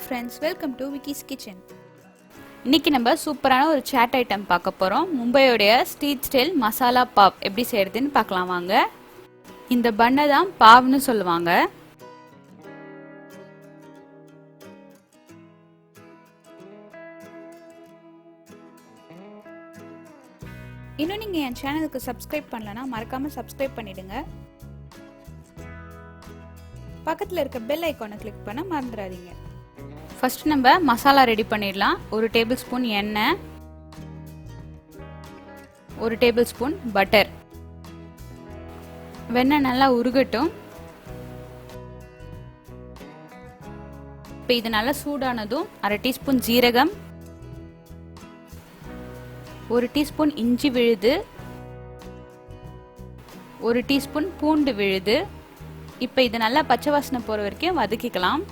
friends, welcome to Vicky's Kitchen. இன்னைக்கு நம்ம சூப்பரான ஒரு சாட் ஐட்டம் பார்க்க போறோம். மும்பையோட ஸ்ட்ரீட் ஸ்டைல் மசாலா பாவ் எப்படி செய்யறதுன்னு பார்க்கலாம் வாங்க. இந்த பன்னை தான் பாவ்னு சொல்லுவாங்க. இன்னும் நீங்க என் சேனலுக்கு சப்ஸ்கிரைப் பண்ணலனா மறக்காம சப்ஸ்கிரைப் பண்ணிடுங்க. பக்கத்துல இருக்க பெல் ஐகானை கிளிக் பண்ண மறந்துடாதீங்க. ஃபர்ஸ்ட் நம்ம மசாலா ரெடி பண்ணிடலாம். 1 டேபிள் ஸ்பூன் எண்ணெய், 1 டேபிள் ஸ்பூன் பட்டர். வெண்ணெய் நல்லா உருகட்டும். இப்போ இது நல்லா சூடானதும் 1/2 டீஸ்பூன் ஜீரகம், 1 டீஸ்பூன் இஞ்சி விழுது, 1 டீஸ்பூன் பூண்டு விழுது. இப்போ இது நல்லா பச்சை வாசனை போற வரைக்கும் வதக்கிக்கலாம்.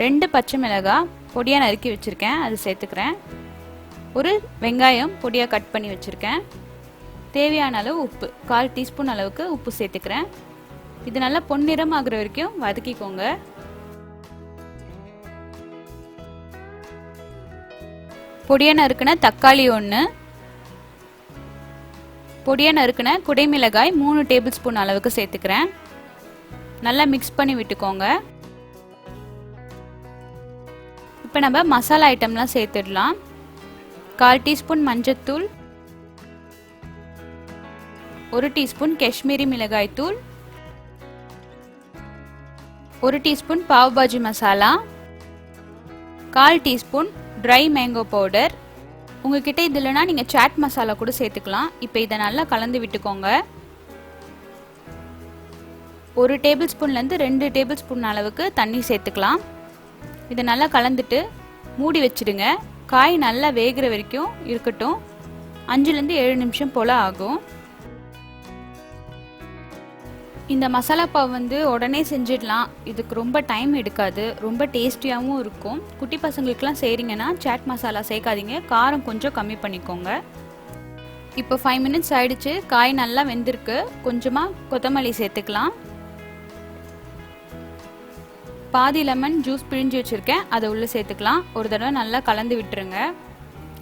2 பச்சை மிளகாய் பொடியா நறுக்கி வச்சிருக்கேன், அது சேர்த்துக்கிறேன். 1 வெங்காயம் பொடியா கட் பண்ணி வச்சிருக்கேன். தேவையான அளவு உப்பு, 1/4 டீஸ்பூன் அளவுக்கு உப்பு சேர்த்துக்கிறேன். இது நல்லா பொன்னிறம் ஆகுற வரைக்கும் வதக்கிக்கோங்க. பொடியா நறுக்கின தக்காளி 1, பொடியா நறுக்கின குடைமிளகாய் 3 டேபிள் ஸ்பூன் அளவுக்கு சேர்த்துக்கிறேன். நல்லா மிக்ஸ் பண்ணி விட்டுக்கோங்க. இப்போ நம்ம மசாலா ஐட்டம்லாம் சேர்த்துடலாம். 1/4 டீஸ்பூன் மஞ்சத்தூள், 1 டீஸ்பூன் காஷ்மீரி மிளகாய் தூள், 1 teaspoon pav bhaji masala, 1/4 teaspoon dry mango powder. உங்ககிட்ட இது இல்லைனா நீங்கள் சாட் மசாலா கூட சேர்த்துக்கலாம். இப்போ இதை நல்லா கலந்து விட்டுக்கோங்க. 1 டேபிள் ஸ்பூன்லேருந்து 2 டேபிள் ஸ்பூன் அளவுக்கு தண்ணி சேர்த்துக்கலாம். இதை நல்லா கலந்துட்டு மூடி வச்சிடுங்க. காய் நல்லா வேகிற வரைக்கும் இருக்கட்டும். 5லேருந்து 7 நிமிஷம் போல் ஆகும். இந்த மசாலா பாவ் உடனே செஞ்சிடலாம். இதுக்கு ரொம்ப டைம் எடுக்காது, ரொம்ப டேஸ்டியாகவும் இருக்கும். குட்டி பசங்களுக்குலாம் செய்கிறீங்கன்னா சாட் மசாலா சேர்க்காதீங்க, காரம் கொஞ்சம் கம்மி பண்ணிக்கோங்க. இப்போ 5 மினிட்ஸ் ஆயிடுச்சு. காய் நல்லா வெந்திருக்கு. கொஞ்சமாக கொத்தமல்லி சேர்த்துக்கலாம். பாதி லெமன் ஜூஸ் பிழிஞ்சு வச்சுருக்கேன், அதை உள்ளே சேர்த்துக்கலாம். ஒரு தடவை நல்லா கலந்து விட்டுருங்க.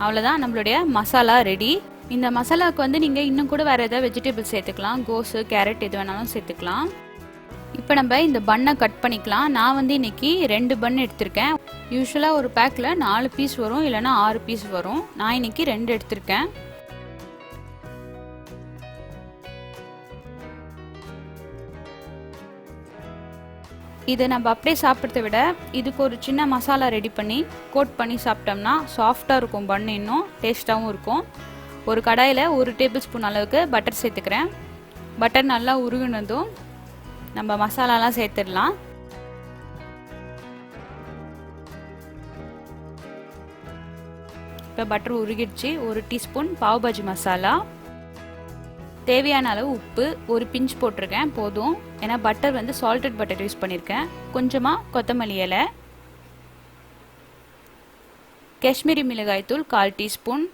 அவ்வளோதான், நம்மளுடைய மசாலா ரெடி. இந்த மசாலாவுக்கு நீங்கள் இன்னும் கூட வேறு ஏதாவது வெஜிடபிள்ஸ் சேர்த்துக்கலாம். கோஸு, கேரட் எது வேணாலும் சேர்த்துக்கலாம். இப்போ நம்ம இந்த பன்னை கட் பண்ணிக்கலாம். நான் இன்னைக்கு 2 பன் எடுத்திருக்கேன். யூஸ்வலாக ஒரு பேக்கில் 4 பீஸ் வரும், இல்லைனா 6 பீஸ் வரும். நான் இன்னைக்கு 2 எடுத்திருக்கேன். இதை நம்ம அப்படியே சாப்பிட்றத விட இதுக்கு ஒரு சின்ன மசாலா ரெடி பண்ணி கோட் பண்ணி சாப்பிட்டோம்னா சாஃப்டாக இருக்கும். பன் இன்னும் டேஸ்ட்டாகவும் இருக்கும். ஒரு கடாயில் 1 டேபிள் ஸ்பூன் அளவுக்கு பட்டர் சேர்த்துக்கிறேன். பட்டர் நல்லா உருகுனதும் நம்ம மசாலாலாம் சேர்த்துடலாம். இப்போ பட்டர் உருகிடுச்சு. 1 டீஸ்பூன் பாவ் பாஜி மசாலா, தேவையான அளவு உப்பு, 1 பிஞ்ச் போட்டிருக்கேன் போதும். ஏன்னா பட்டர் சால்டட் பட்டர் யூஸ் பண்ணியிருக்கேன். கொஞ்சமாக கொத்தமல்லி இலை, காஷ்மீரி மிளகாய் தூள் 1/4 டீஸ்பூன்,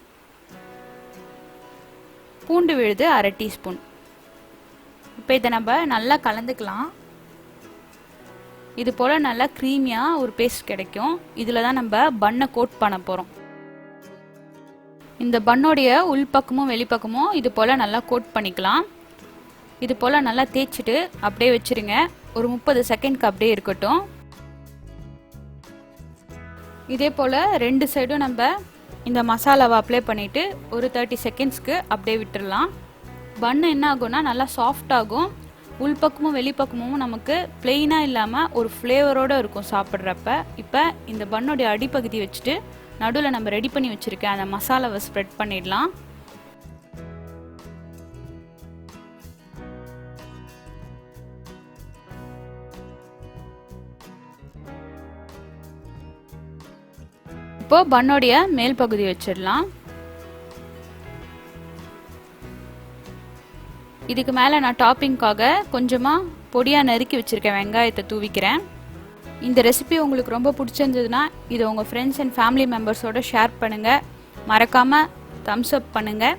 பூண்டு விழுது 1/2 டீஸ்பூன். இப்போ இதை நம்ம நல்லா கலந்துக்கலாம். இது போல் நல்லா க்ரீமியாக ஒரு பேஸ்ட் கிடைக்கும். இதில் தான் நம்ம பன்னை கோட் பண்ண போகிறோம். இந்த பன்னோடைய உள்பக்கமும் வெளிப்பக்கமும் இது போல் நல்லா கோட் பண்ணிக்கலாம். இது போல் நல்லா தேய்ச்சிட்டு அப்படியே வச்சுருங்க. ஒரு 30 செகண்ட்க்கு அப்படியே இருக்கட்டும். இதே போல் 2 சைடும் நம்ம இந்த மசாலாவை அப்ளை பண்ணிவிட்டு ஒரு 30 செகண்ட்ஸ்க்கு அப்படியே விட்டுடலாம். பன்னு என்ன ஆகும்னா நல்லா சாஃப்ட் ஆகும். உள்பக்கமும் வெளிப்பக்கமும் நமக்கு பிளெயினாக இல்லாமல் ஒரு ஃப்ளேவரோடு இருக்கும் சாப்பிட்றப்ப. இப்போ இந்த பன்னோடைய அடிப்பகுதி வச்சுட்டு நடுவில் நம்ம ரெடி பண்ணி வச்சுருக்கேன் அந்த மசாலாவை ஸ்ப்ரெட் பண்ணிடலாம். இப்போ பன்னோடைய மேல் பகுதி வச்சிடலாம். இதுக்கு மேலே நான் டாப்பிங்காக கொஞ்சமாக பொடியாக நறுக்கி வச்சுருக்கேன் வெங்காயத்தை தூவிக்கிறேன். இந்த ரெசிபி உங்களுக்கு ரொம்ப பிடிச்சிருந்ததுன்னா இதை உங்கள் ஃப்ரெண்ட்ஸ் அண்ட் ஃபேமிலி மெம்பர்ஸோடு ஷேர் பண்ணுங்கள். மறக்காமல் தம்ஸ் அப் பண்ணுங்கள்.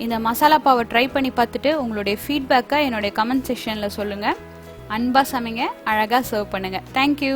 இந்த மசாலா பாவை ட்ரை பண்ணி பார்த்துட்டு உங்களுடைய ஃபீட்பேக்கை என்னுடைய கமெண்ட் செக்ஷனில் சொல்லுங்கள். அன்பாக சமைங்க, அழகாக சர்வ் பண்ணுங்கள். தேங்க்யூ.